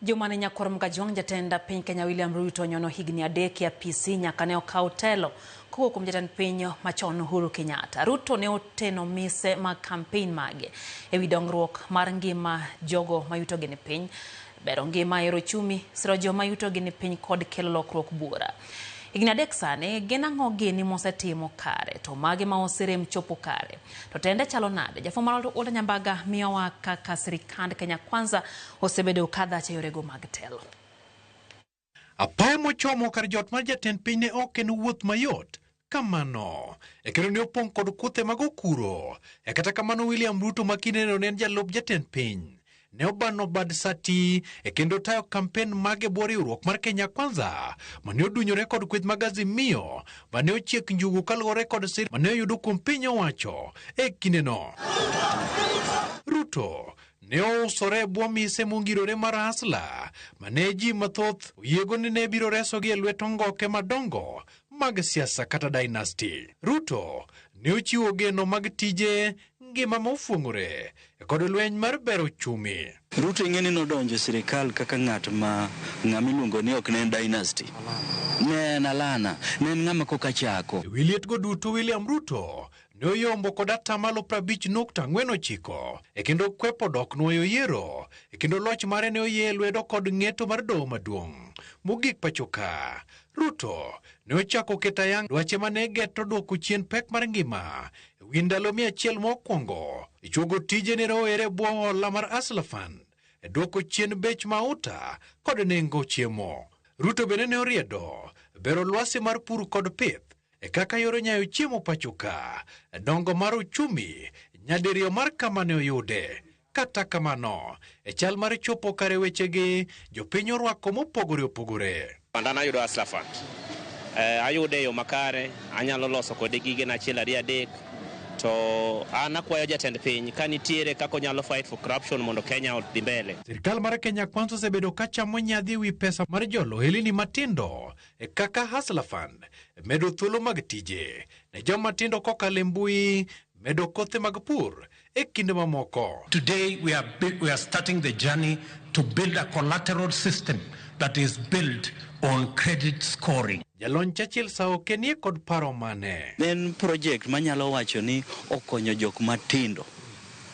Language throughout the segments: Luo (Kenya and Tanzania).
Jumane Nyakor Mkajwang jatenda piny Kenya William Ruto nyono higni adek ya PC nyaka ne okaw telo kowuok kuom jatend piny machon Uhuru Kenyatta. Ruto ne oteno mise mag campaign mage ewi dongruok mar ngima jogo mayuto gi ni piny, bero ngima ero chumi, siro joma yuto gi ni piny kod kelo lokruok bura. Higni adek sani gin ang'o gini mosetimo kare to mage ma oserem chopo kare to tende chalo nade? Jafwambo Walter Nyambaga miyowa kaka sirikand Kenya Kwanza osebedo kadha cha yorego mag telo. Apaya mochomo kar jot mar jatend piny ne ok en wuoth mayot kamano kendo ne opong' kod kuthe mag okuro. Kata kamano William Ruto makinde ne en jalup jatend piny ne obano bad sati kendo tayo kampen mage bwo riwruok mar Kenya Kwanza mane odunyore kod kweth mag Azimio mane ochiek njugu kaluwore kod sir mane oyudo kuom piny owacho kindeno. Ruto ne ousore bwo mise mongirore mar Hasla mane ji mathoth oyiego ni ne biro resogi e lwet ongoke madongo mag siasa kata dynasty. Ruto ne ochiwo geno mag tije ngima mofuong'ore kod lweny mar bero chumi. Ruto ing'eni nodonjo sirikal kaka ng'ama iluongo ni ok ne en dynasty. Ne en alana, ne en ng'ama koka chako. Wiliet go duto William Ruto ne oyombo kod atamalo 50.49 kendo kwepo dok nuoyo yiero kendo loch mare ne oye lwedo kod ng'eto mar doho maduong'. Mogik pachoka, Ruto ne ochako ketayang dwache mane geto duoko chien pek mar ngima ewi ndalo 100 mokwongo. Ichuogo tije ne roere bwo hola mar Hustler Fund duoko chien bech mauta kod nengo chiemo. Ruto bende ne oriedo bero lwasi mar pur kod pith kaka yoro nyayo chiemo pachoka, dongo mar uchumi nyadiriyo mar kama ne oyude. Kata kamano chal mar chopo kare wechegi jopiny orwako mopogore opogore. Pandana yudo Hustler Fund. Ayude yo makare, anyalo loso kode gige na achiel ariyo adek. To an akwayo jatend piny kanitiere kako nyalo fight for corruption mondo Kenya odhi mbele. Sirikal mar Kenya Kwanza osebedo ka chamo nyadhi wi pesa mar jolo helini matindo kaka Hustler Fund, medo thuolo mag tije ne joma tindo kokalo e mbui, medo kothe mag pur kinde mamoko. Today we are starting the journey to build a collateral system that is built on credit scoring. Jalony Churchill sao kenie kod paro mane. En project manyalo wacho ni okonyo jok matindo.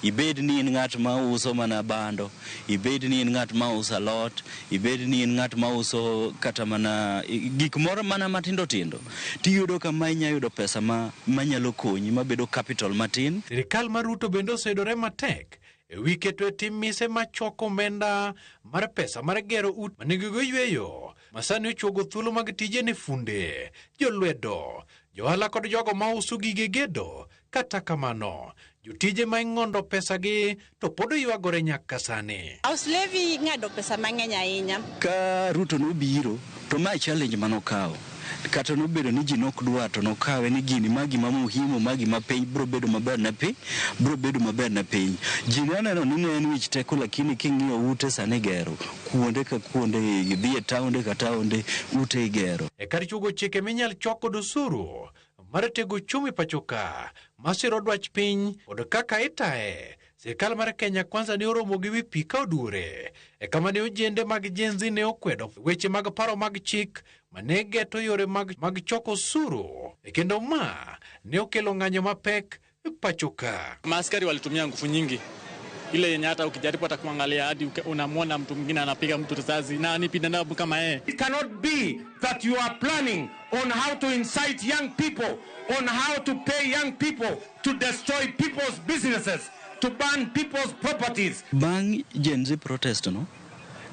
Ibed ni in ng'at ma uso mana bando, ibed ni in ng'at ma uso alot, ibed ni in ng'at ma uso kata mana gik moro mana matindo tindo. Tiyudo kama inyayudo pesa manyalo konyi mabedo capital matin. Sirikal mar Ruto bende osedore matek ewi keto e tim mise machoko omenda mar pesa mar gero ut manegego yweyo. Masani ochuogo thuolo mag tije ne funde, jolwedo, johala kod jogo ma uso gige gedo. Kata kamano jotije ma ing'ondo pesa gi to pod oywagore nyaka sani. House levy ng'ado pesa mang'eny ahinya. Ka Ruto nobiro to ma challenge manokawo. Kata nobedo ni ji nok dwa to nokawe ni gini magi ma muhimu magi ma piny bro bedo maber na piny. Ji naneno ni ne en wich teko lakini king'iyo ute sani gero. Kuonde ka kuonde dhi e taonde ka taonde ute igero. Kar chugo chike minyal choko dosuru mar tego chumi pachoka masiro dwach piny kod kaka itae. Sirikal mar Kenya Kwanza ne oromo gi wi pi ka odure kama ne ojende mag jenzi ne okwedo weche mag paro mag chik mane geto yore mag choko suru kendo ma ne okelo ng'anyo mapek pachoka. Maaskari walitumia nguvu nyingi ile yenye hata ukijaribu hata kuangalia hadi unamwona mtu mwingine anapiga mtu risasi na ni binadamu kama yeye. It cannot be that you are planning on how to incite young people, on how to pay young people to destroy people's businesses, to burn people's properties. Bang Gen Z protest no,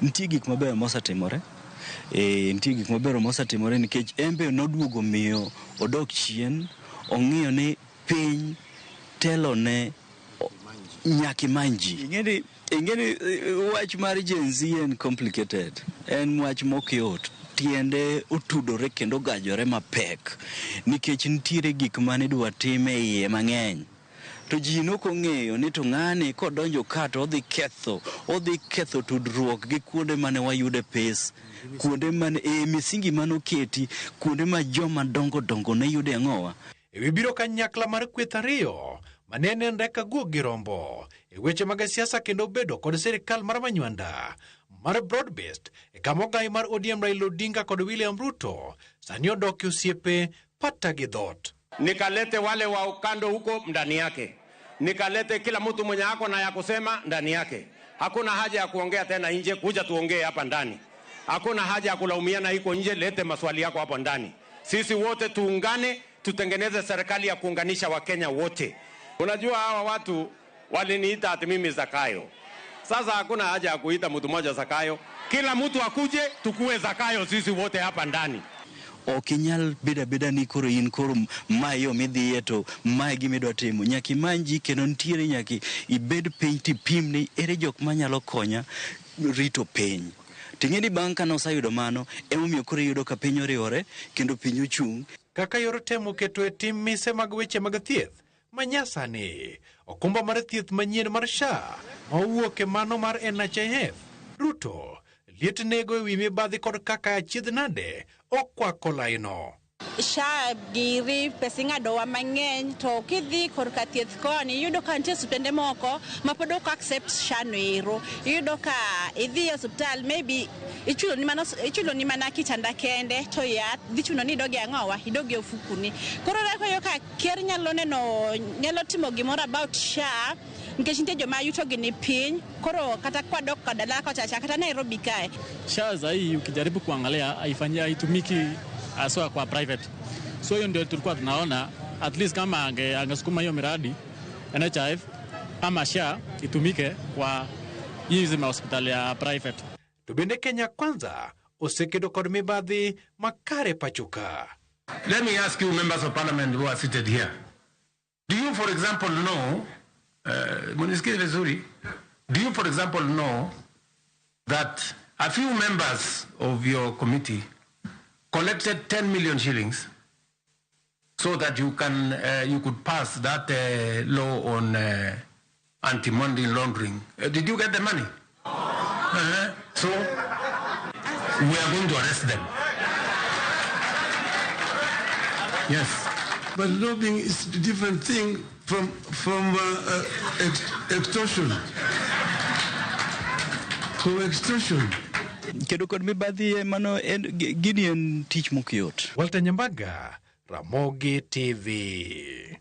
nitie gik maber mosetimore. Nitie gik maber mosetimore nikech embe noduogo miyo odok chien, ong'iyo ni piny telo ne nyaki manji. Ingeni wach mar Gen Z en complicated. En wach mokyot. Tiende otudore kendo gajore mapek. Nikech nitiere gik mane dwa time iye mang'eny. To ji nokong'eyo ni to ng'ani kodonjo kato odhi ketho tudruok gi kuonde mane wayude pes, kuonde mane misingi manoketi, kuonde ma joma dongo ne yude ang'owa. Ewi biro kanyakla mar kweth ariyo mane nenre ka guok gi rombo weche mag siasa kendo bedo kod sirikal mar manywanda mar broad-based e kamogai mar ODM Raila Odinga kod William Ruto sani odok osiepe pata gi dhot. Nikalete wale wa ukando huko ndani yake, nikalete kila mtu mwenye ako na ya kusema ndani yake. Hakuna haja ya kuongea tena nje, kuja tuongee hapa ndani. Hakuna haja ya kulaumiana iko nje, lete maswali yako hapo ndani. Sisi wote tuungane, tutengeneze serikali ya kuunganisha Wakenya wote. Unajua hawa watu waliniita ati mimi Zakayo. Sasa hakuna haja ya kuita mtu mmoja Zakayo. Kila mtu akuje tukue Zakayo sisi wote hapa ndani. Okinyal beda ni koro in koro mayo midhiye to mae gimidwa timo nyaki manji kendo ntiere nyaki ibed piny tipimni ere jok manyalo konya rito piny. Ting'eni bang' kana osayudo mano emomiyo koro yudo ka piny oriwore kendo piny ochung'. Kaka yor temo keto e tim mise mag weche mag thieth manyasani okumba mar thieth manyien mar SHA mawuok e mano mar NHIF. Ruto liet nego e wi mibadhi kod kaka achiedh nade okwako laino. SHA giri pesa ing'adowa mang'eny to kidhi korka thieth koni yudo ka nitie osiptende moko ma pod ok accept SHA no ero. Yudo ka idhi e osiptal maybe ichulo ni mana kitanda kende to yath dhi chuno ni idoge ang'owa idoge ofukuni. Koro rako ka ker nyalo timo gimoro about SHA nikech nitie joma yuto gi ni piny koro kata kwadok kwa dala kochacha kata Nairobi kae. SHA zaidi ukijaribu kuangalia haitumiki aswa kwa private. So hiyo ndio tulikuwa tunaona at least kama angesukuma hiyo miradi NHIF ama SHA itumike kwa hizi hospitali ya private. Tubende Kenya Kwanza osekedo kod mibadhi makare pachuka. Let me ask you members of parliament who are seated here. Do you for example know do you for example know that a few members of your committee collected 10 million shillings so that you could pass that law on anti-money laundering? Did you get the money? So we are going to arrest them. Yes. But lobbying is a different thing from extortion. From extortion. Kedo kod mibadhi mano gini en tich mokiyot. Walter Nyambaga, Ramogi TV.